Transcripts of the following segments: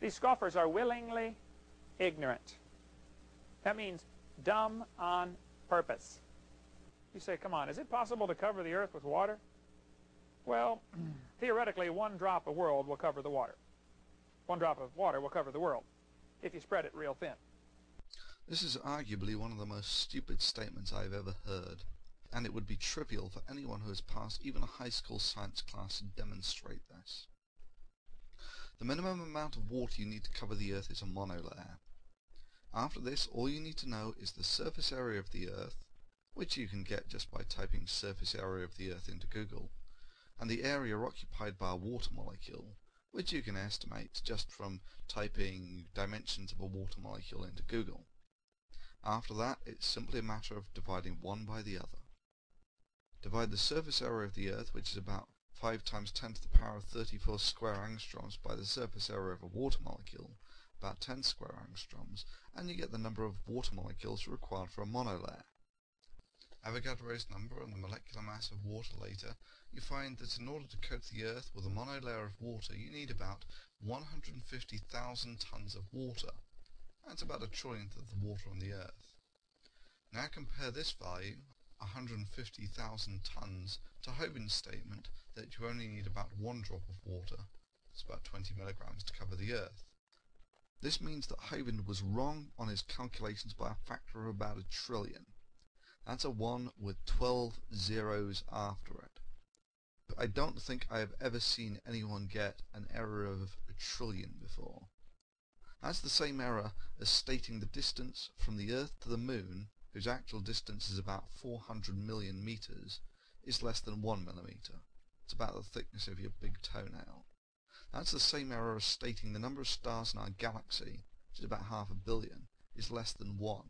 These scoffers are willingly ignorant. That means dumb on purpose. You say, come on, is it possible to cover the earth with water? Well, theoretically, one drop of world will cover the water. One drop of water will cover the world if you spread it real thin. This is arguably one of the most stupid statements I've ever heard, and it would be trivial for anyone who has passed even a high school science class to demonstrate this. The minimum amount of water you need to cover the Earth is a monolayer. After this, all you need to know is the surface area of the Earth, which you can get just by typing surface area of the Earth into Google, and the area occupied by a water molecule, which you can estimate just from typing dimensions of a water molecule into Google. After that, it's simply a matter of dividing one by the other. Divide the surface area of the Earth, which is about 5 times 10 to the power of 34 square angstroms, by the surface area of a water molecule, about 10 square angstroms, and you get the number of water molecules required for a monolayer. Avogadro's number and the molecular mass of water later, you find that in order to coat the Earth with a monolayer of water, you need about 150,000 tons of water. That's about a trillionth of the water on the Earth. Now compare this value, 150,000 tons, to Hovine's statement that you only need about 1 drop of water. It's about 20 milligrams to cover the Earth. This means that Hovine was wrong on his calculations by a factor of about 1 trillion. That's a 1 with 12 zeros after it. I don't think I have ever seen anyone get an error of 1 trillion before. That's the same error as stating the distance from the Earth to the Moon, whose actual distance is about 400 million meters, is less than 1 millimeter. It's about the thickness of your big toenail. That's the same error as stating the number of stars in our galaxy, which is about 500 million, is less than 1.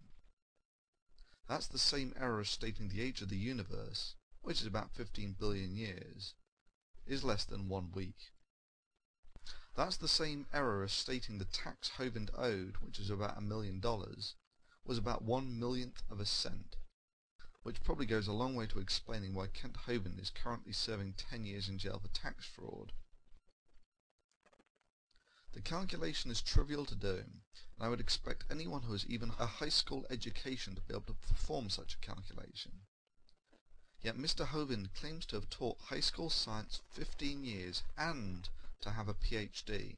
That's the same error as stating the age of the universe, which is about 15 billion years, is less than 1 week. That's the same error as stating the tax Hovine owed, which is about $1 million, was about 1/1,000,000th of a cent, which probably goes a long way to explaining why Kent Hovine is currently serving 10 years in jail for tax fraud. The calculation is trivial to do, and I would expect anyone who has even a high school education to be able to perform such a calculation. Yet Mr. Hovine claims to have taught high school science 15 years and to have a PhD.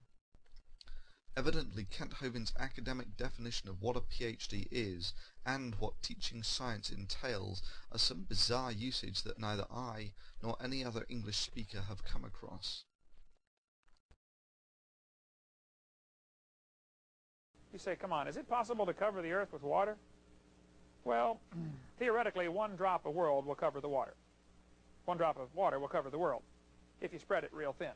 Evidently, Kent Hovine's academic definition of what a PhD is and what teaching science entails are some bizarre usage that neither I nor any other English speaker have come across. You say, come on, is it possible to cover the earth with water? Well, theoretically, 1 drop of world will cover the water. 1 drop of water will cover the world if you spread it real thin.